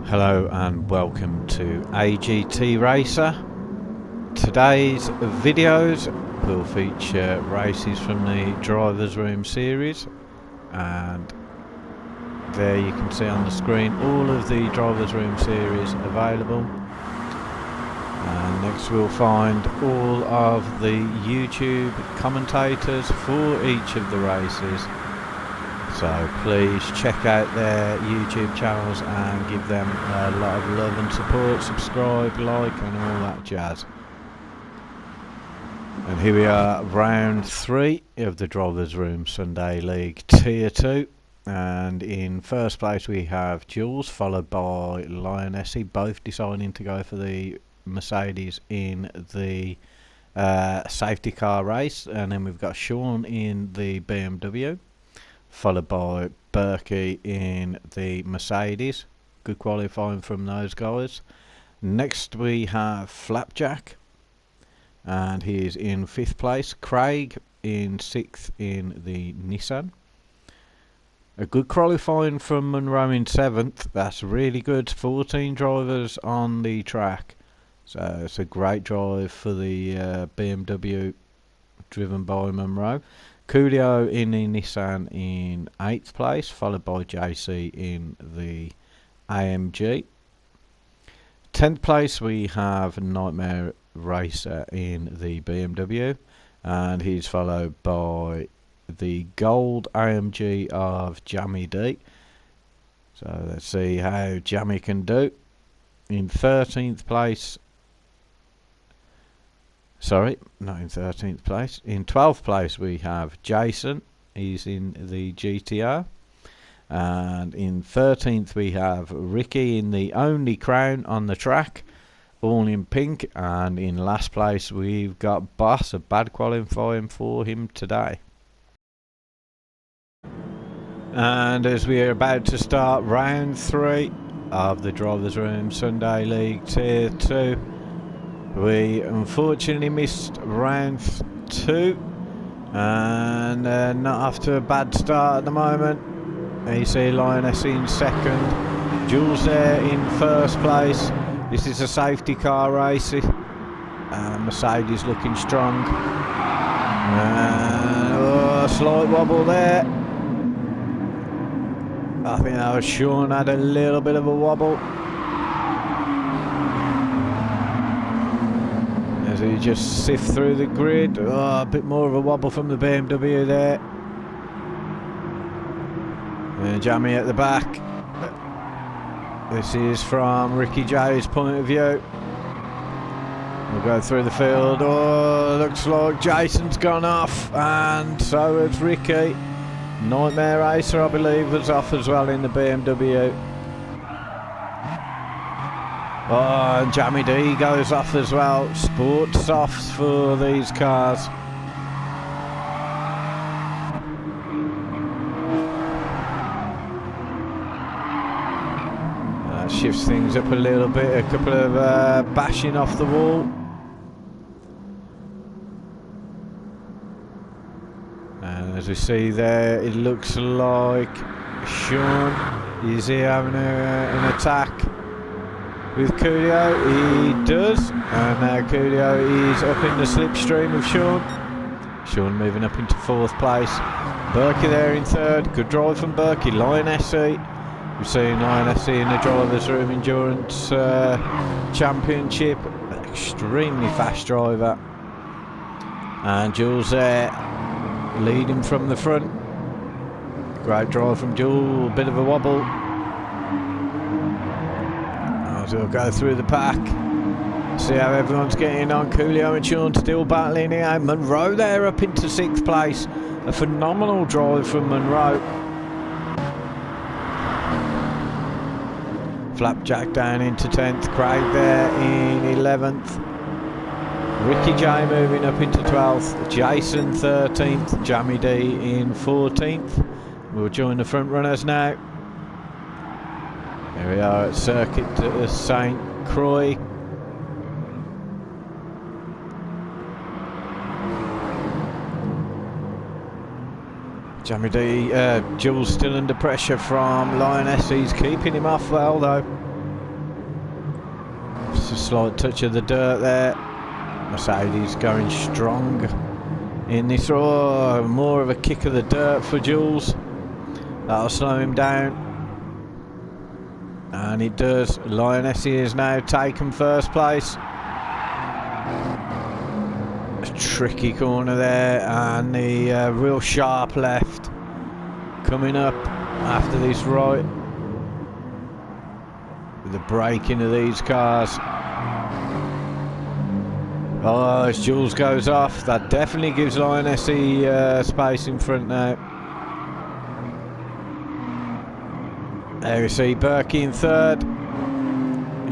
Hello and welcome to AGT Racer. Today's videos will feature races from the Drivers Room series, and there you can see on the screen all of the Drivers Room series available. And next we'll find all of the YouTube commentators for each of the races. So please check out their YouTube channels and give them a lot of love and support, subscribe, like and all that jazz. And here we are, round 3 of the Drivers Room Sunday League Tier 2. And in first place we have Jules, followed by Lionessy, both deciding to go for the Mercedes in the safety car race. And then we've got Sean in the BMW, followed by Berkey in the Mercedes. Good qualifying from those guys. Next we have Flapjack, and he is in 5th place. Craig in 6th in the Nissan. A good qualifying from Monroe in 7th. That's really good. 14 drivers on the track, so it's a great drive for the BMW driven by Monroe. Coolio in the Nissan in 8th place, followed by JC in the AMG. 10th place we have Nightmare Racer in the BMW, and he's followed by the gold AMG of Jammy D. So let's see how Jammy can do. In 13th place, sorry, not in 13th place. In 12th place we have Jason. He's in the GTR. And in 13th we have Ricky in the only crown on the track, all in pink. And in last place we've got Boss. A bad qualifying for him today. And as we are about to start round 3 of the Drivers Room Sunday League Tier 2, we unfortunately missed round 2, and not after a bad start at the moment. You see Lioness in 2nd, Jules there in 1st place. This is a safety car race. Mercedes looking strong. A slight wobble there. I think that was Sean had a little bit of a wobble. As he just sift through the grid. A bit more of a wobble from the BMW there. And Jammy at the back. This is from Ricky J's point of view. We'll go through the field. Looks like Jason's gone off, and so has Ricky. Nightmare Racer, I believe, was off as well in the BMW. And Jammy D goes off as well. Sport softs for these cars. That shifts things up a little bit. A couple of bashing off the wall. And as we see there, it looks like Sean is here having an attack with Coolio. He does, and now Coolio is up in the slipstream of Sean. Sean moving up into 4th place. Berkey there in 3rd. Good drive from Berkey. Lionessy. We've seen Lionessy in the Drivers Room Endurance Championship. Extremely fast driver. And Jules there, leading from the front. Great drive from Jules. Bit of a wobble. We'll go through the pack, see how everyone's getting on. Coolio and Sean still battling here. Monroe there up into 6th place. A phenomenal drive from Monroe. Flapjack down into 10th. Craig there in 11th. Ricky J moving up into 12th. Jason 13th. Jammy D in 14th. We'll join the front runners now. Here we are at Circuit St. Croix. Jammy D, Jules still under pressure from Lioness. He's keeping him off well though. a slight touch of the dirt there. Mercedes going strong in this. Oh, more of a kick of the dirt for Jules. That'll slow him down. And it does. Lionessy is now taken first place. A tricky corner there, and the real sharp left coming up after this right. With the braking of these cars. Oh, as Jules goes off, that definitely gives Lionessy space in front now. There we see Berkey in third.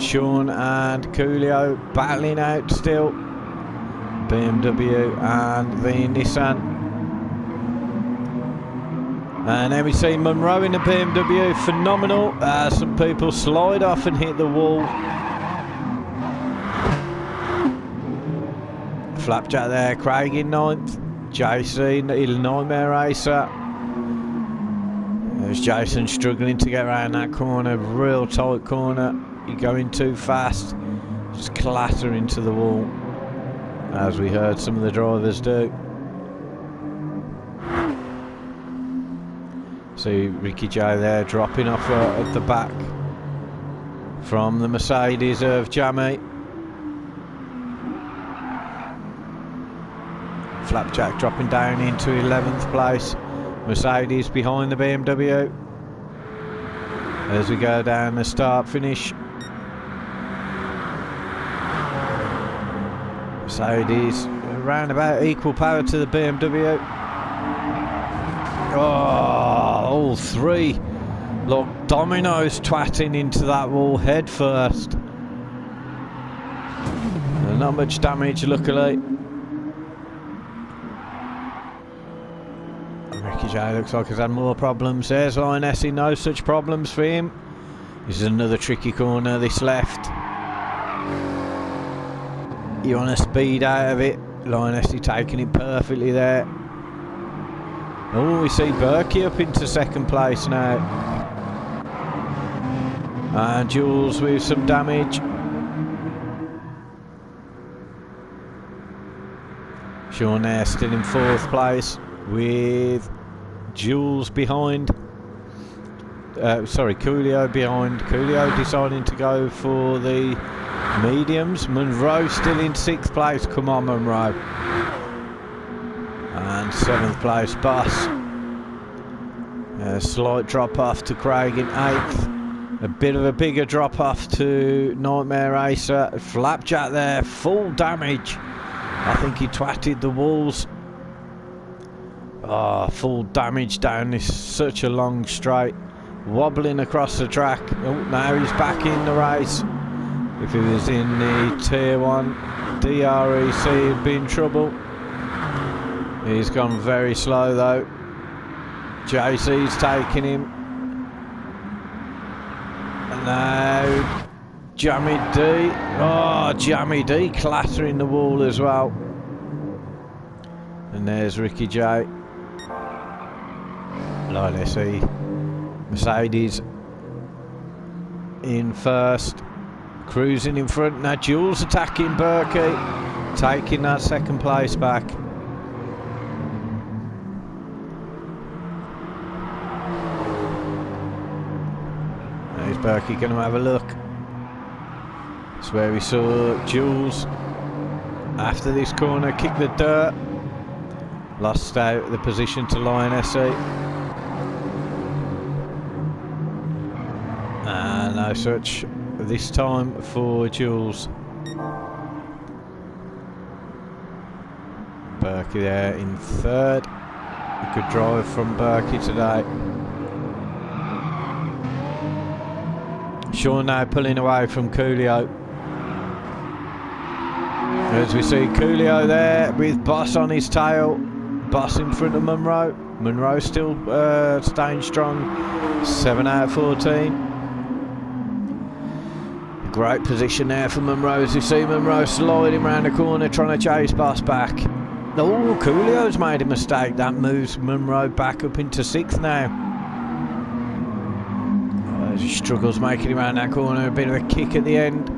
Sean and Coolio battling out still. BMW and the Nissan. And then we see Munro in the BMW, phenomenal. Some people slide off and hit the wall. Flapjack there, Craig in ninth. JC, little nightmare racer. There's Jason struggling to get around that corner, real tight corner. You're going too fast, just clatter into the wall, as we heard some of the drivers do. See Ricky J there dropping off at the back from the Mercedes of Jamie. Flapjack dropping down into 11th place. Mercedes behind the BMW as we go down the start finish. Mercedes around about equal power to the BMW. Oh, all three look dominoes twatting into that wall head first. Not much damage luckily. Ricky J looks like he's had more problems. There's Lionessy, no such problems for him. This is another tricky corner, this left. You want to speed out of it. Lionessy taking it perfectly there. Oh, we see Berkey up into second place now. And Jules with some damage. Sean there still in fourth place with Jules behind. Sorry, Coolio behind. Coolio deciding to go for the mediums. Munro still in sixth place. Come on, Munro. And seventh place, Boss. A slight drop off to Craig in eighth. A bit of a bigger drop off to Nightmare Racer. Flapjack there, full damage. I think he twatted the walls. Oh, full damage down this such a long straight. Wobbling across the track. Oh, now he's back in the race. If he was in the tier 1 DRSL, he'd be in trouble. He's gone very slow though. JC's taking him. And now Jamie D. Oh, Jamie D clattering the wall as well. And there's Ricky J. Lionessy. Mercedes in first. Cruising in front. Now Jules attacking Berkey. Taking that second place back. There's Berkey going to have a look. That's where we saw Jules after this corner kick the dirt. Lost out the position to Lionessy. And no such this time for Jules. Berkey there in third. A good drive from Berkey today. Sean now pulling away from Coolio. As we see Coolio there with Boss on his tail. Boss in front of Munro. Munro still staying strong. 7 out of 14. Great position there for Munro as we see Munro sliding around the corner trying to chase Boss back. Oh, Coolio's made a mistake. That moves Munro back up into 6th now. Oh, as he struggles making it around that corner. A bit of a kick at the end.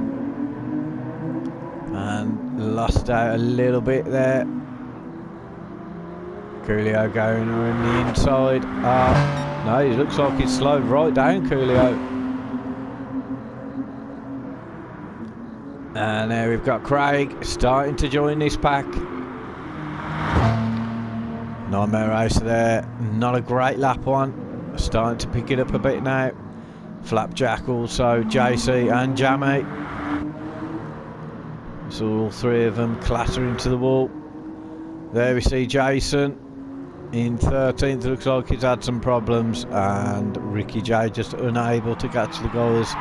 and lost out a little bit there. Coolio going around the inside. No, it looks like he's slowed right down, Coolio. And there we've got Craig starting to join this pack. Nightmare Racer there, not a great lap one. Starting to pick it up a bit now. Flapjack also, JC and Jamie. So all three of them clattering to the wall. There we see Jason in 13th. Looks like he's had some problems, and Ricky J just unable to catch the guys.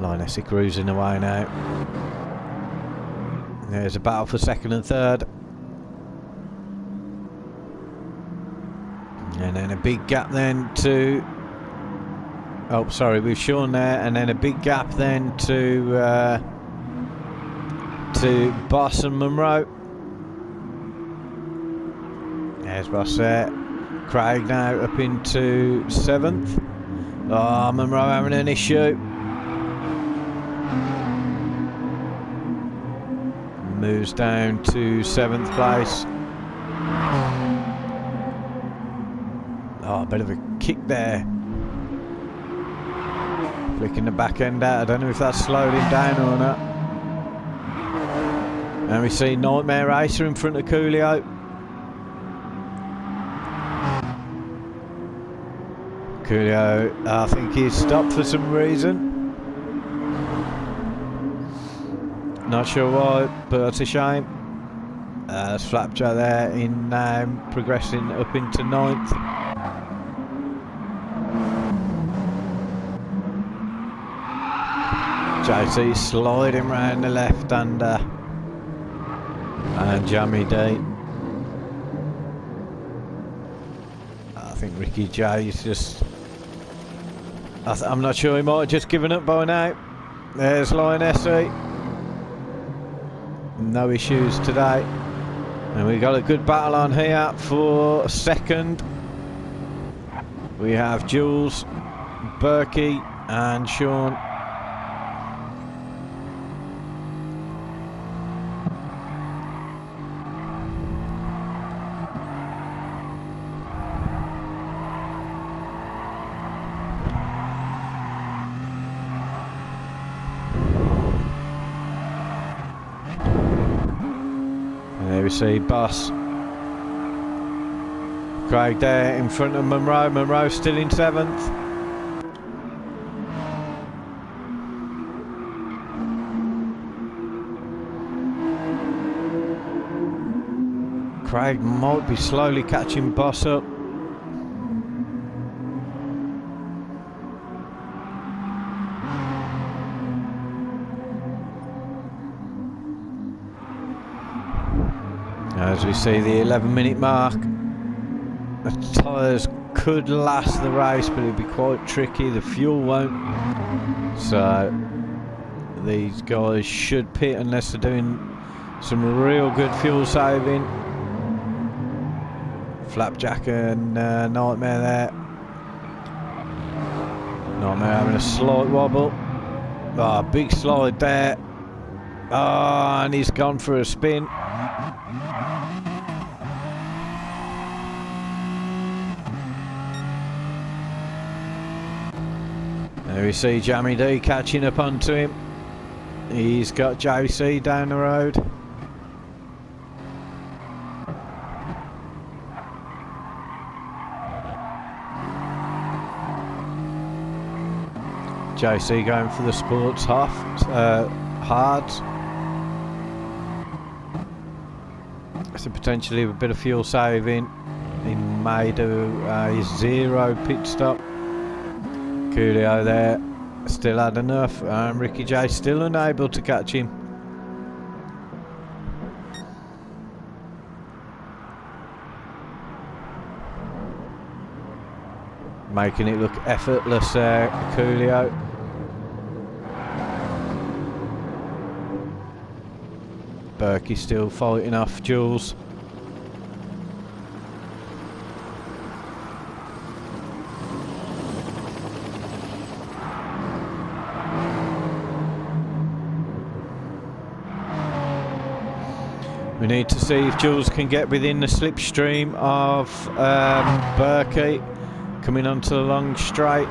Lioness cruising away now. There's a battle for second and third. And then a big gap then to... Oh, sorry, we've Sean there. And then a big gap then to Boss and Monroe. There's Boss there. Craig now up into 7th. Oh, Monroe having an issue. Moves down to 7th place. Oh, a bit of a kick there. Flicking the back end out. I don't know if that slowed him down or not. And we see Nightmare Racer in front of Coolio. Coolio, I think he's stopped for some reason. Not sure why, but that's a shame. There's Flapjack there in progressing up into 9th. JC sliding round the left-hander. And Jamie D. I think Ricky J is just... I'm not sure, he might have just given up by now. There's Lioness. No issues today. And we got a good battle on here for second. We have Jules, Berkey and Sean. There we see Boss. Craig there in front of Monroe. Monroe still in 7th. Craig might be slowly catching Boss up. As we see the 11-minute mark, the tyres could last the race, but it'd be quite tricky. The fuel won't. So these guys should pit unless they're doing some real good fuel saving. Flapjack and Nightmare there. Nightmare having a slight wobble. Oh, big slide there. Oh, and he's gone for a spin. There we see Jamie D catching up onto him. He's got JC down the road. JC going for the sports hard. So potentially with a bit of fuel saving, he may do a 0 pit stop. Coolio there, still had enough, and Ricky J still unable to catch him. Making it look effortless there, Coolio. Berkey still fighting off Jules. We need to see if Jules can get within the slipstream of Berkey coming onto the long straight.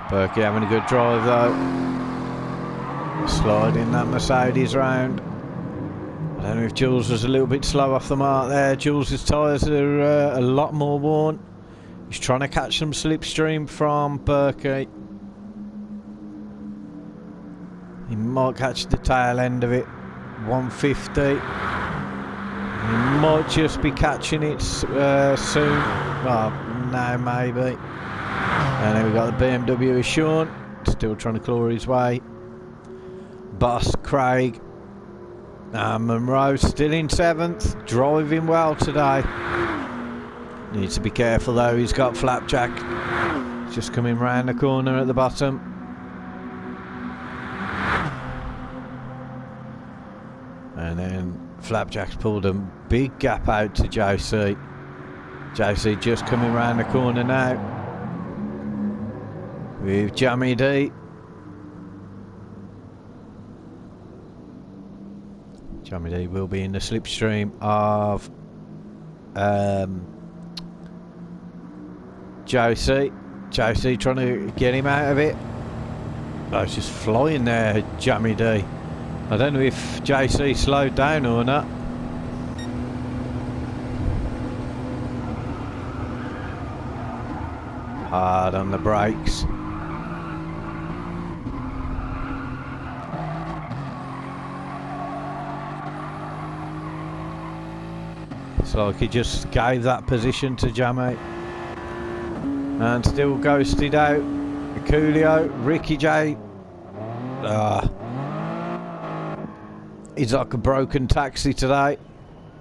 Berkey having a good drive though. Sliding that Mercedes round. I don't know if Jules was a little bit slow off the mark there. Jules' tyres are a lot more worn. He's trying to catch some slipstream from Berkey. He might catch the tail end of it. 150. He might just be catching it soon. Well, now maybe. And then we've got the BMW with Sean. Still trying to claw his way. Boss Craig. Monroe still in 7th. Driving well today. Needs to be careful though, he's got Flapjack just coming round the corner at the bottom. And then Flapjack's pulled a big gap out to JC. JC just coming round the corner now. With Jammy D. Jammy D will be in the slipstream of JC trying to get him out of it. Oh, it's just flying there, Jammy D. I don't know if JC slowed down or not. Hard on the brakes. It's like he just gave that position to Jammy. And still ghosted out. Coolio, Ricky J. He's like a broken taxi today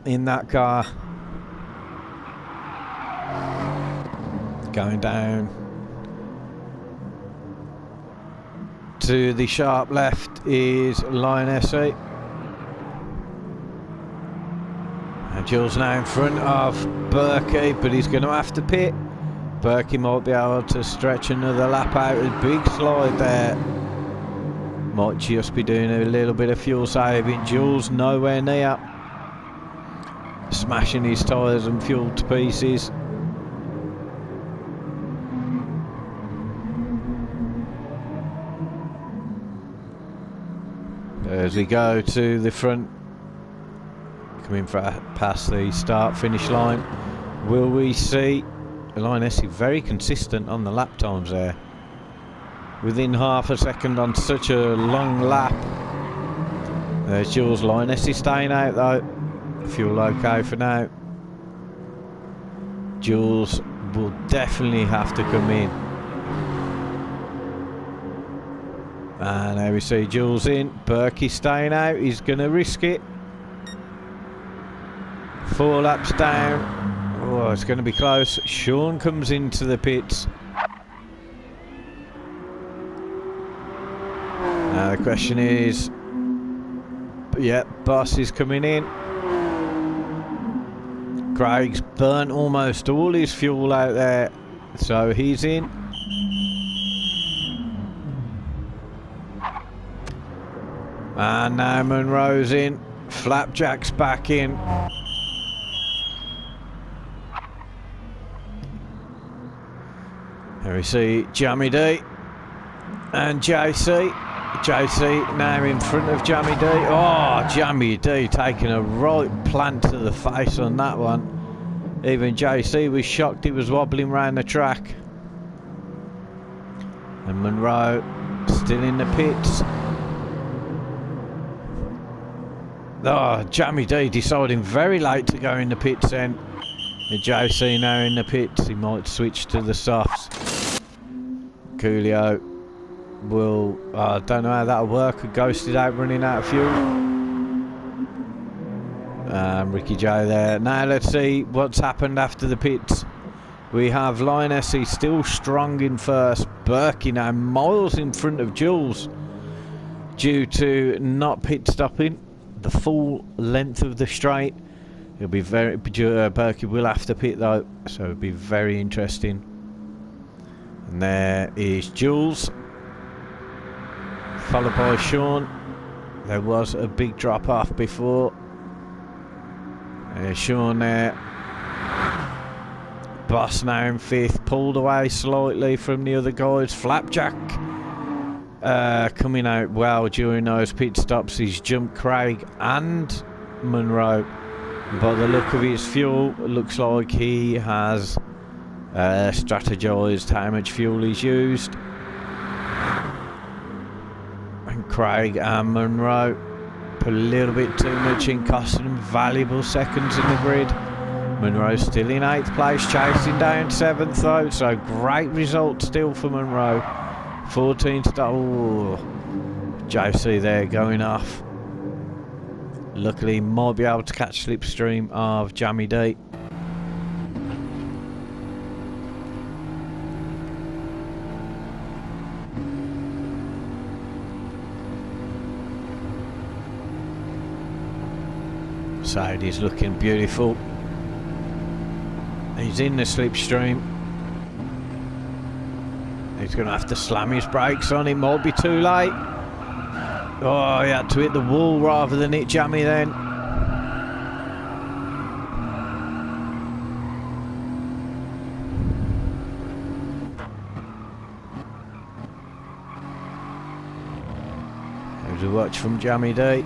in that car. Going down to the sharp left is Lion SE. And Jules now in front of Berkey, but he's going to have to pit. Berkey might be able to stretch another lap out. A big slide there. Might just be doing a little bit of fuel saving. Jules nowhere near. Smashing his tyres and fuel to pieces. As we go to the front, coming past the start finish line, will we see Lion SE very consistent on the lap times there, within half a second on such a long lap. There's Jules. Lion SE staying out though. Fuel okay for now. Jules will definitely have to come in. And there we see Jules in. Berkey staying out. He's going to risk it. 4 laps down. Oh, it's going to be close. Sean comes into the pits. Now the question is, yeah, Boss is coming in. Craig's burnt almost all his fuel out there, so he's in. And now Monroe's in. Flapjack's back in. There we see Jammy D and JC. JC now in front of Jammy D. Oh, Jammy D taking a right plant to the face on that one. Even JC was shocked he was wobbling around the track. And Monroe still in the pits. Oh, Jammy D deciding very late to go in the pits then. And JC now in the pits. He might switch to the softs. Coolio will, I don't know how that'll work. Ghosted out, running out of fuel. Ricky J there. Now let's see what's happened after the pits. We have Lion SE still strong in first. Berkey now miles in front of Jules due to not pit stopping the full length of the straight. It'll be Berkey will have to pit though, so it'll be very interesting. And there is Jules, followed by Sean. There was a big drop off before. There's Sean there. Boss now in 5th, pulled away slightly from the other guys. Flapjack coming out well during those pit stops. He's jumped Craig and Monroe. By the look of his fuel, it looks like he has strategized how much fuel he's used. And Craig and Monroe put a little bit too much in, costing them valuable seconds in the grid. Monroe's still in 8th place, chasing down 7th though, so great result still for Monroe. 14 start. Oh, Josie there going off. Luckily, might be able to catch slipstream of Jammy D. Saudi's looking beautiful. He's in the slipstream. He's going to have to slam his brakes on. It might be too late. Oh, he had to hit the wall rather than hit Jammy then. There's a watch from Jammy D.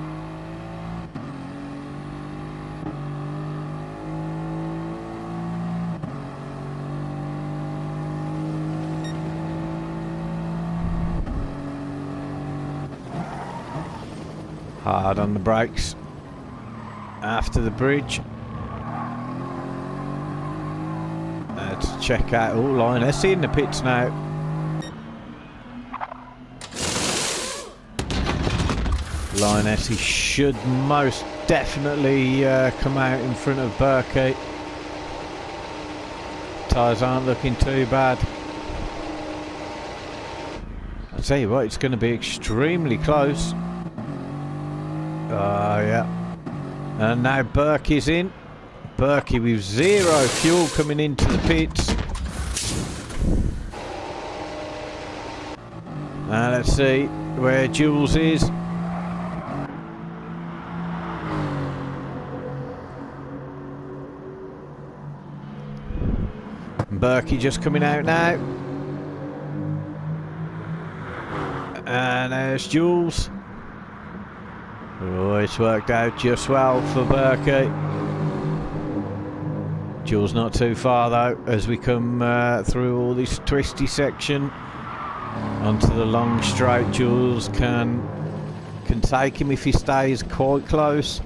Hard on the brakes after the bridge. Let's check out. Oh, Lioness in the pits now. Lioness, he should most definitely come out in front of Berkey. Tyres aren't looking too bad. I'll tell you what, it's going to be extremely close. Oh yeah. And now Berkey's in. Berkey with 0 fuel coming into the pits. Now let's see where Jules is. Berkey just coming out now. And there's Jules. Oh, it's worked out just well for Berkey. Jules not too far though, as we come through all this twisty section onto the long straight. Jules can take him if he stays quite close.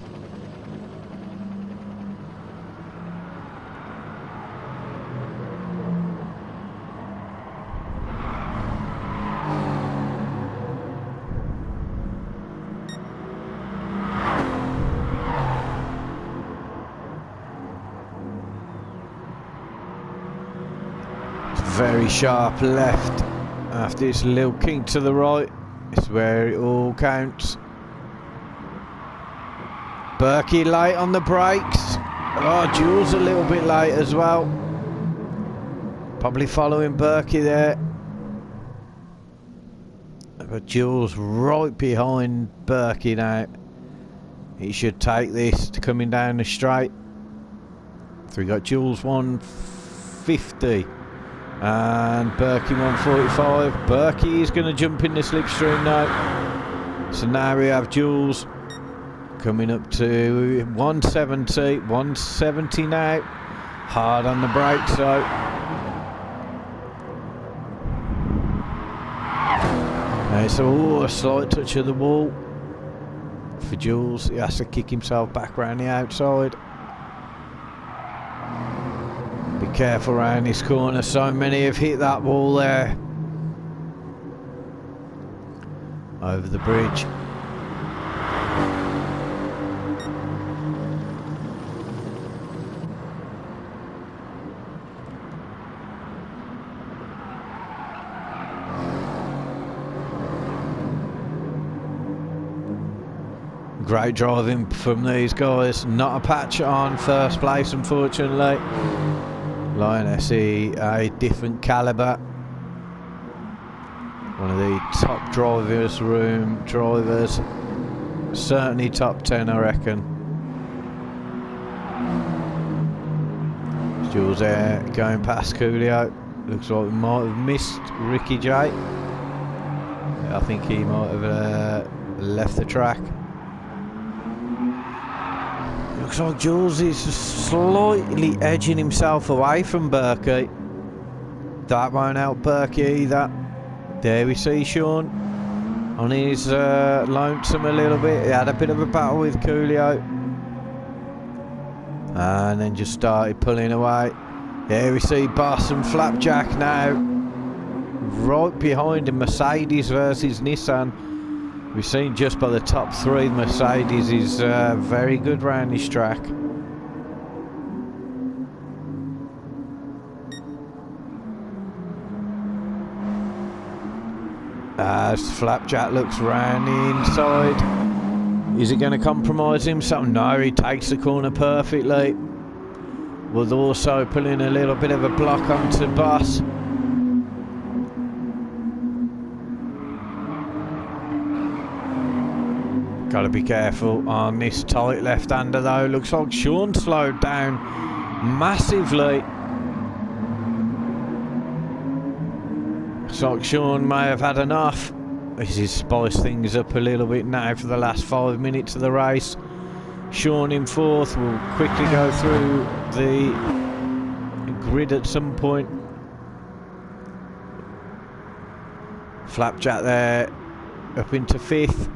Very sharp left after this little kink to the right. It's where it all counts. Berkey late on the brakes. Oh, Jules a little bit late as well. Probably following Berkey there. But Jules right behind Berkey now. He should take this to coming down the straight. So we got Jules 150. And Berkey 145. Berkey is going to jump in the slipstream now. So now we have Jules coming up to 170. 170 now. Hard on the brakes though. So a slight touch of the wall for Jules. He has to kick himself back around the outside. Be careful around this corner, so many have hit that wall there. Over the bridge. Great driving from these guys. Not a patch on first place, unfortunately. Lioness, a different calibre. One of the top drivers, certainly top 10 I reckon. Jules there going past Coolio. Looks like we might have missed Ricky J. I think he might have left the track. Looks like Jules is slightly edging himself away from Berkey. That won't help Berkey either. There we see Sean on his lonesome a little bit. He had a bit of a battle with Coolio and then just started pulling away. There we see Boss and Flapjack now right behind him. Mercedes versus Nissan. We've seen just by the top three, Mercedes is very good round this track. As Flapjack looks round the inside, is it going to compromise him? No, he takes the corner perfectly. Was also pulling a little bit of a block onto Boss. Got to be careful on this tight left-hander though. Looks like Sean slowed down massively. Looks like Sean may have had enough. He's spiced things up a little bit now for the last 5 minutes of the race. Sean in fourth will quickly go through the grid at some point. Flapjack there up into fifth.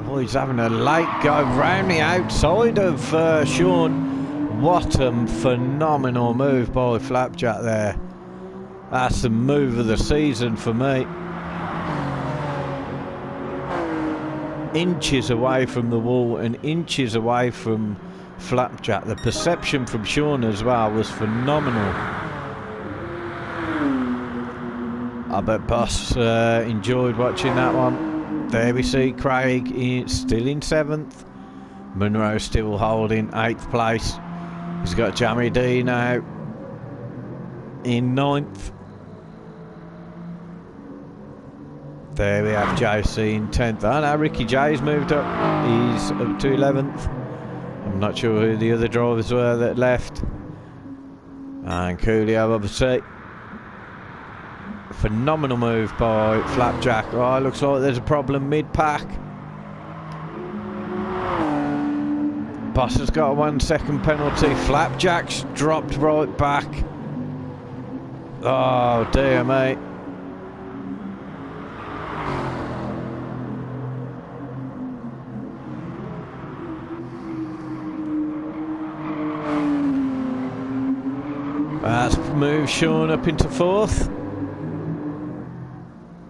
Oh, he's having a late go round the outside of Sean. What a phenomenal move by Flapjack there. That's the move of the season for me. Inches away from the wall and inches away from Flapjack. The perception from Sean as well was phenomenal. I bet Boss enjoyed watching that one. There we see Craig still in 7th. Munro still holding 8th place. He's got Jamie D now in 9th. There we have JC in 10th. Oh no, Ricky J's moved up. He's up to 11th. I'm not sure who the other drivers were that left. And Coolio obviously. Phenomenal move by Flapjack. Oh, looks like there's a problem mid-pack. Boss has got a 1 second penalty. Flapjack's dropped right back. Oh dear mate. That's moved Sean up into 4th.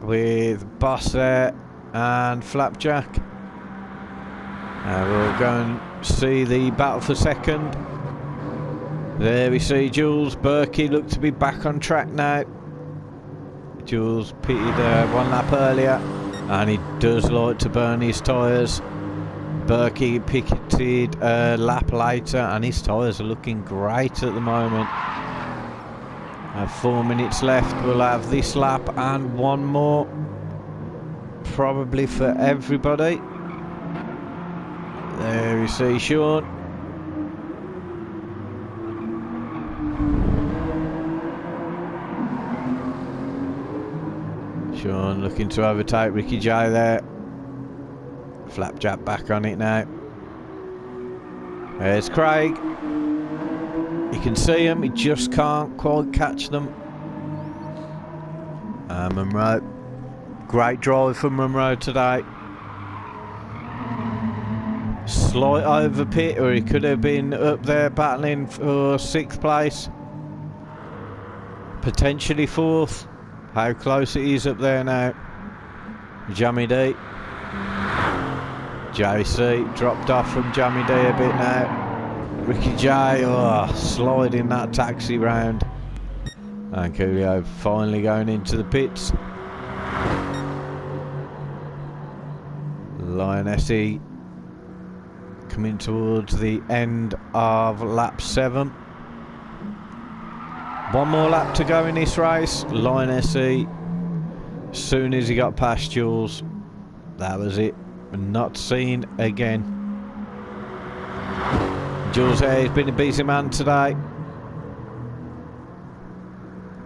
With Boss there and Flapjack. We'll go and see the battle for 2nd. There we see Jules. Berkey looked to be back on track now. Jules pitted 1 lap earlier and he does like to burn his tyres. Berkey pitted a lap later and his tyres are looking great at the moment. 4 minutes left. We'll have this lap and 1 more, probably for everybody. There you see Sean. Sean looking to overtake Ricky J there. Flapjack back on it now. There's Craig. You can see him, he just can't quite catch them. Munro. Great drive from Munro today. Slight over pit, or he could have been up there battling for 6th place. Potentially 4th. How close it is up there now. Jamie D. JC dropped off from Jamie D a bit now. Ricky J, sliding that taxi round. And Coolio finally going into the pits. Lionessi coming towards the end of lap 7. 1 more lap to go in this race. Lionessi As soon as he got past Jules, that was it. Not seen again. Jules there, he's been a busy man today.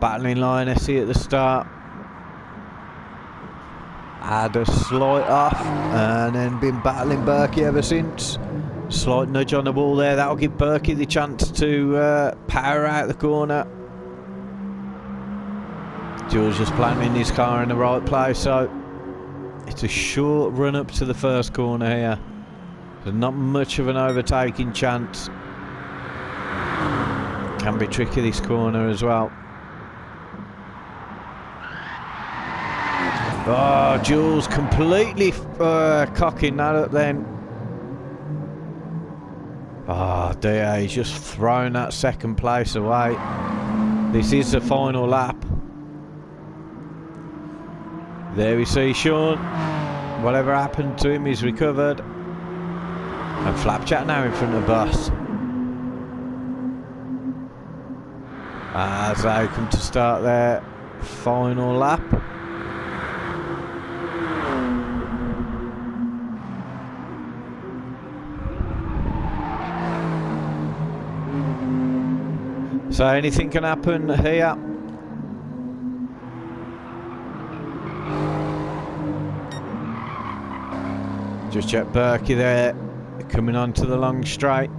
Battling Lionessy at the start. Had a slight off and then been battling Berkey ever since. Slight nudge on the wall there, that'll give Berkey the chance to power out the corner. Jules just planting his car in the right place, so it's a short run up to the first corner here. There's not much of an overtaking chance. Can be tricky this corner as well. Oh, Jules completely cocking that up then. Oh dear, he's just thrown that second place away. This is the final lap. There we see Sean. Whatever happened to him, he's recovered. And Flapjack now in front of the bus. As they come to start their final lap. So anything can happen here. Just check Berkey there, coming onto the long straight.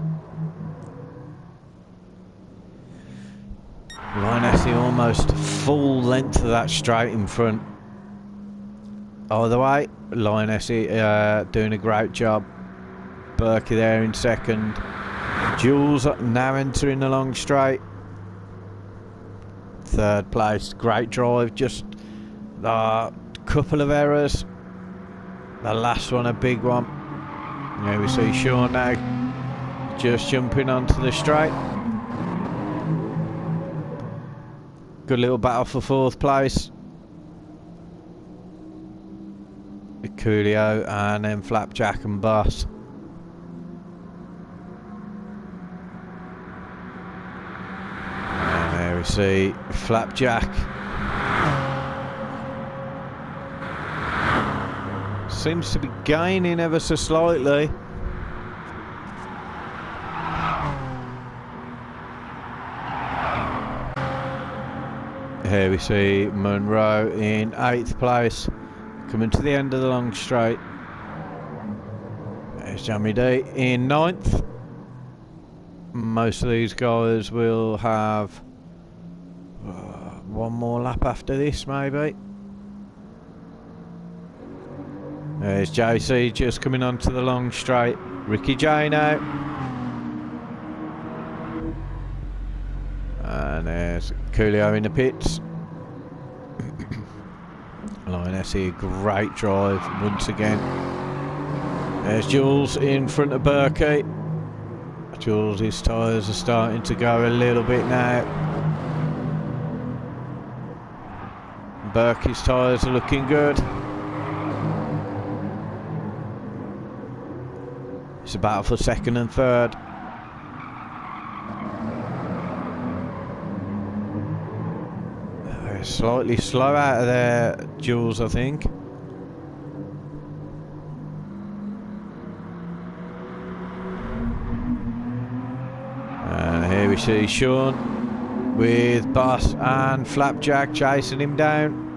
Lionessy almost full length of that straight in front. Either way, Lionessy doing a great job. Berkey there in second. Jules now entering the long straight. Third place, great drive, just a couple of errors. The last one a big one. Here we see Sean now just jumping onto the straight. Good little battle for fourth place. Coolio and then Flapjack and Boss. And there we see Flapjack. Seems to be gaining ever so slightly. Here we see Monroe in 8th place, coming to the end of the long straight. There's Jamie D in 9th. Most of these guys will have one more lap after this, maybe. There's JC just coming onto the long straight. Ricky J now. And there's Coolio in the pits. Lionessy, great drive once again. There's Jules in front of Berkey. Jules, his tyres are starting to go a little bit now. Berkey's tyres are looking good. It's a battle for second and third. Slightly slow out of there, Jules, I think. And here we see Sean with Boss and Flapjack chasing him down.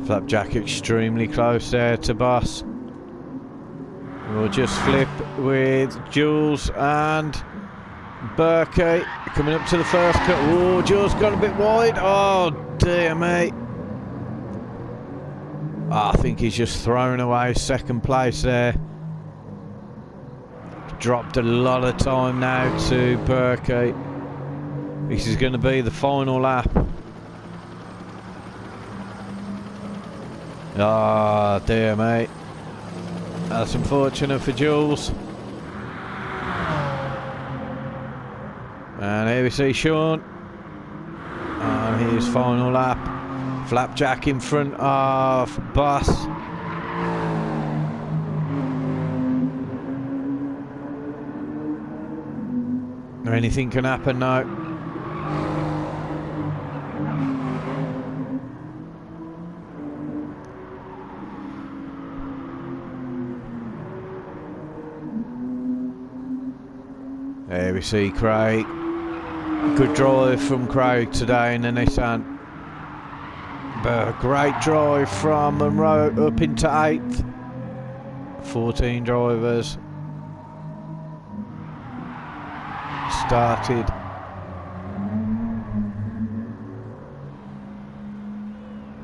Flapjack extremely close there to Boss. We'll just flip with Jules and Berkey coming up to the first cut. Oh, Jules got a bit wide. Oh dear me. I think he's just thrown away second place there. Dropped a lot of time now to Berkey. This is going to be the final lap. Ah, oh, dear mate. That's unfortunate for Jules. And here we see Sean on his final lap. Flapjack in front of Boss. Anything can happen now. There we see Craig. Good drive from Craig today in the Nissan. But great drive from Monroe up into 8th. 14 drivers started.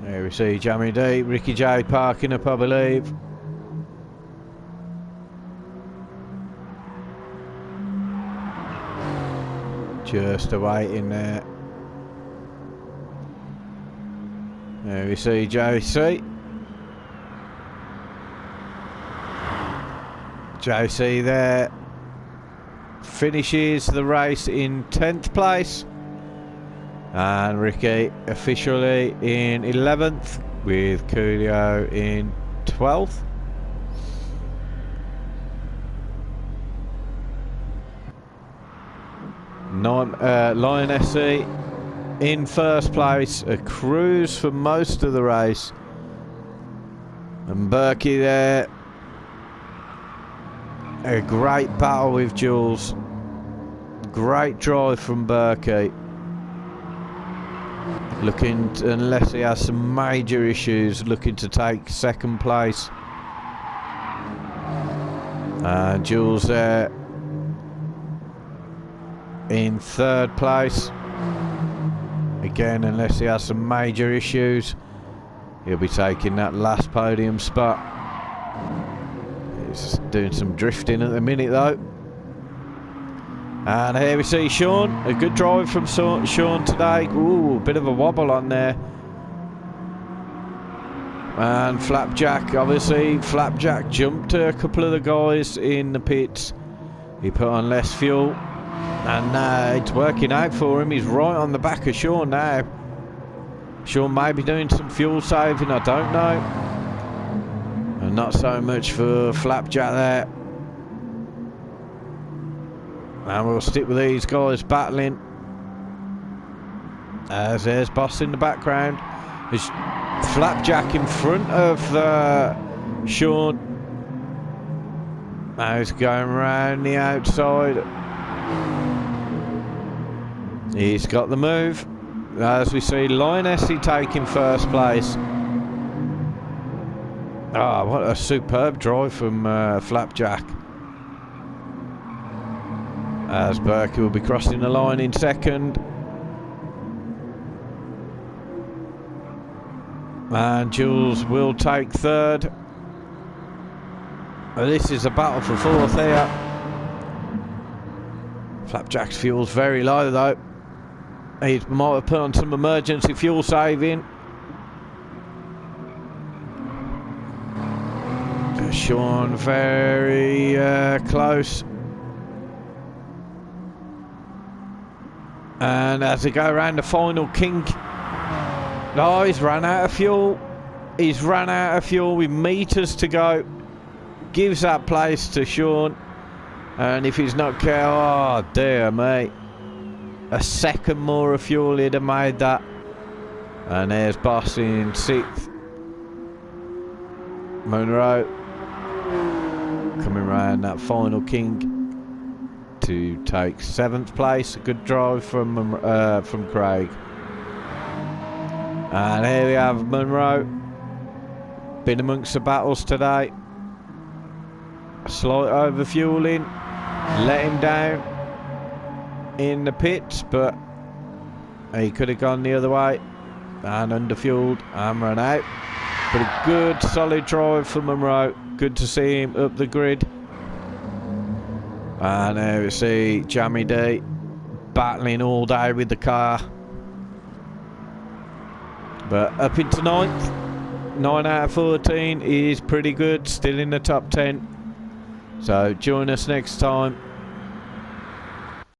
There we see Jamie D, Ricky J parking up, I believe. Just awaiting there. There we see JC. JC there finishes the race in 10th place. And Ricky officially in 11th with Coolio in 12th. Lion SC in first place, a cruise for most of the race. And Berkey there. A great battle with Jules. Great drive from Berkey. Looking, unless he has some major issues, looking to take second place. Jules there in third place. Again, unless he has some major issues, he'll be taking that last podium spot. He's doing some drifting at the minute though. And here we see Sean. A good drive from Sean today. Ooh, bit of a wobble on there. And Flapjack, obviously, Flapjack jumped a couple of the guys in the pits. He put on less fuel. And it's working out for him. He's right on the back of Sean now. Sean may be doing some fuel saving, I don't know. And not so much for Flapjack there. And we'll stick with these guys battling. As there's Boss in the background. There's Flapjack in front of Sean. Now he's going around the outside. He's got the move. As we see Lion SC taking first place. Ah, what a superb drive from Flapjack. As Berkey will be crossing the line in second. And Jules will take third. This is a battle for fourth here. Flapjack's fuel's very low though. He might have put on some emergency fuel saving. Sean very close. And as they go around the final kink. No, he's run out of fuel. He's run out of fuel with meters to go. Gives that place to Sean. And if he's not careful, oh dear mate. A second more of fuel, he'd have made that. And there's Boss in 6th. Monroe coming round that final king to take 7th place. A good drive from Craig. And here we have Monroe. Been amongst the battles today. Slight overfueling. Let him down in the pits, but he could have gone the other way and underfueled and run out. But a good solid drive from Monroe. Good to see him up the grid. And there we see Jamie D battling all day with the car. But up into 9th. 9 out of 14 is pretty good. Still in the top 10. So join us next time.